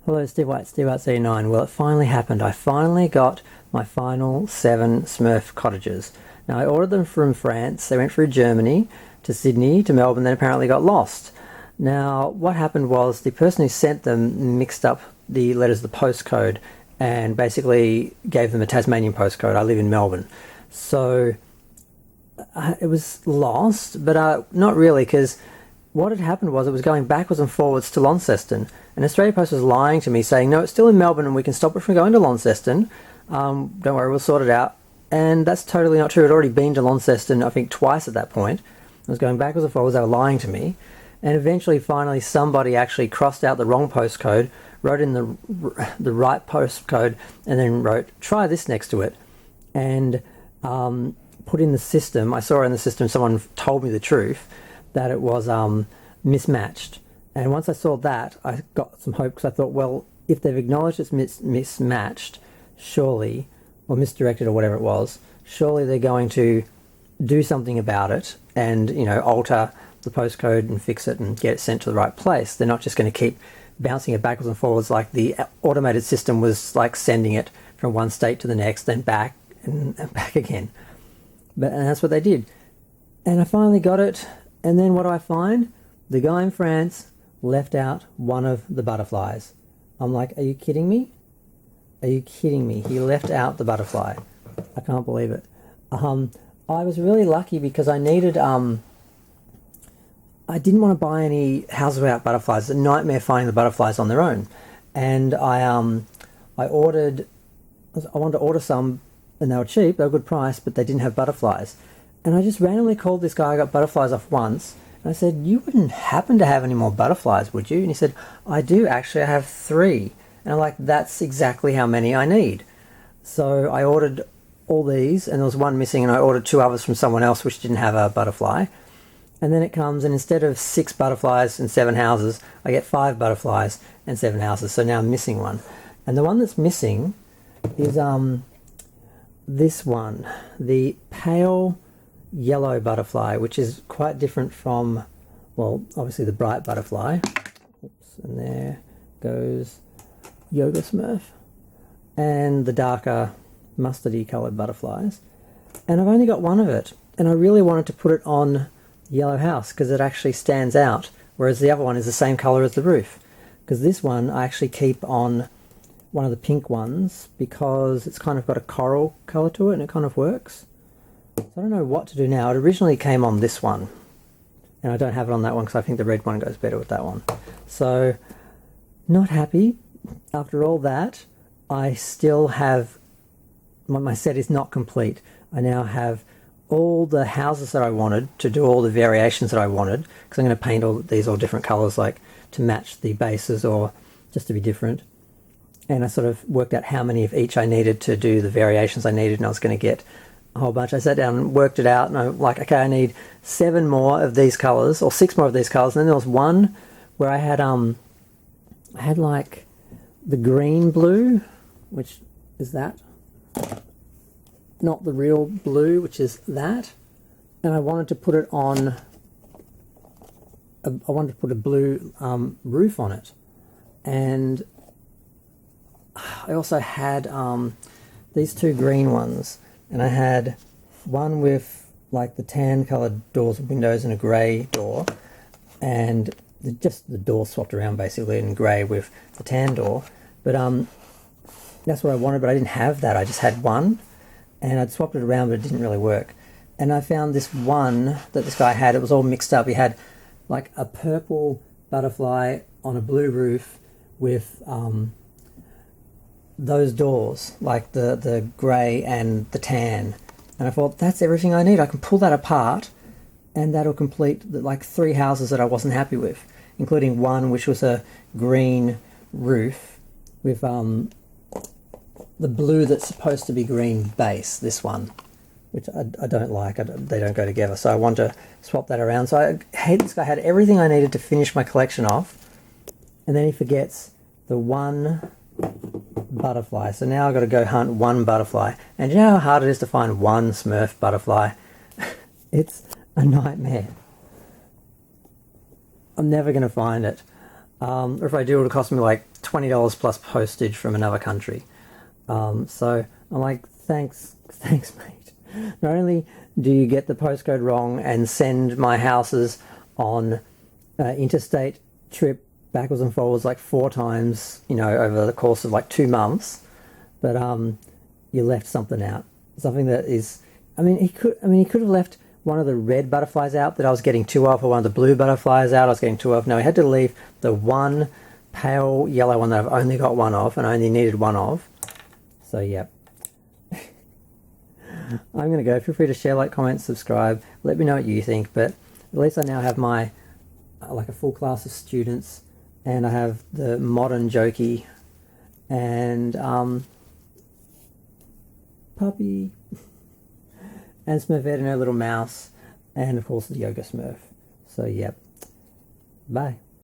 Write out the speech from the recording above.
Hello, Steve White, Steve White C9. Well, it finally happened. I finally got my final 7 Smurf Cottages. Now, I ordered them from France. They went through Germany to Sydney to Melbourne, then apparently got lost. Now, what happened was the person who sent them mixed up the letters of the postcode and basically gave them a Tasmanian postcode. I live in Melbourne. So it was lost, but not really, because what had happened was it was going backwards and forwards to Launceston, and Australia Post was lying to me saying, no, it's still in Melbourne and we can stop it from going to Launceston. Don't worry, we'll sort it out. And that's totally not true. It had already been to Launceston, I think, twice at that point. It was going backwards and forwards. They were lying to me. And eventually, finally, somebody actually crossed out the wrong postcode, wrote in the right postcode, and then wrote, try this next to it. And put in the system, I saw in the system, someone told me the truth, that it was mismatched. And once I saw that, I got some hope, because I thought, well, if they've acknowledged it's mismatched, surely, or misdirected or whatever it was, surely they're going to do something about it and, you know, alter the postcode and fix it and get it sent to the right place. They're not just going to keep bouncing it backwards and forwards like the automated system was, like sending it from one state to the next, then back and back again. And that's what they did. And I finally got it. And then what do I find? The guy in France left out one of the butterflies. I'm like, are you kidding me? Are you kidding me? He left out the butterfly. I can't believe it. I was really lucky because I needed, I didn't want to buy any houses without butterflies. It's a nightmare finding the butterflies on their own. And I wanted to order some, and they were cheap, they were a good price, but they didn't have butterflies. And I just randomly called this guy I got butterflies off once, and I said, you wouldn't happen to have any more butterflies, would you? And he said, I do, actually, I have 3. And I'm like, that's exactly how many I need. So I ordered all these, and there was one missing, and I ordered 2 others from someone else which didn't have a butterfly. And then it comes, and instead of 6 butterflies and 7 houses, I get 5 butterflies and 7 houses. So now I'm missing one. And the one that's missing is this one, the pale yellow butterfly, which is quite different from, well, obviously the bright butterfly. Oops, and there goes Yoga Smurf. And the darker mustardy coloured butterflies. And I've only got one of it. And I really wanted to put it on the yellow house because it actually stands out, whereas the other one is the same colour as the roof. Because this one I actually keep on one of the pink ones because it's kind of got a coral colour to it and it kind of works. So I don't know what to do now. It originally came on this one, and I don't have it on that one because I think the red one goes better with that one. So, not happy. After all that, I still have, my set is not complete. I now have all the houses that I wanted to do all the variations that I wanted, because I'm going to paint all these all different colours, like to match the bases or just to be different. And I sort of worked out how many of each I needed to do the variations I needed, and I was going to get a whole bunch. I sat down and worked it out, and I'm like, okay, I need 7 more of these colours, or 6 more of these colours. And then there was one where I had like the green blue, which is that, not the real blue, which is that, and I wanted to put it on, I wanted to put a blue roof on it. And I also had these 2 green ones, and I had one with like the tan coloured doors and windows and a grey door, and just the door swapped around basically in grey with the tan door. But that's what I wanted, but I didn't have that. I just had one, and I'd swapped it around, but it didn't really work. And I found this one that this guy had. It was all mixed up. He had like a purple butterfly on a blue roof with those doors, like the grey and the tan. And I thought, that's everything I need. I can pull that apart, and that'll complete the, like 3 houses that I wasn't happy with, including one which was a green roof with the blue that's supposed to be green base, this one, which I don't like. They don't go together, so I want to swap that around. So I hate this guy. Had everything I needed to finish my collection off, and then he forgets the one butterfly. So now I've got to go hunt one butterfly. And you know how hard it is to find one Smurf butterfly? It's a nightmare. I'm never going to find it. Or if I do, it'll cost me like $20 plus postage from another country. So I'm like, thanks mate. Not only do you get the postcode wrong and send my houses on interstate trip backwards and forwards like 4 times, you know, over the course of like 2 months, but you left something out. Something that is, he could have left one of the red butterflies out that I was getting 2 of, or one of the blue butterflies out I was getting 2 of. No, he had to leave the one pale yellow one that I've only got 1 of and only needed 1 of. So yeah. I'm going to go. Feel free to share, like, comment, subscribe. Let me know what you think, but at least I now have my, like a full class of students, and I have the modern Jokey, and Puppy, and Smurfette and her little mouse, and of course the Yoga Smurf. So yep. Bye.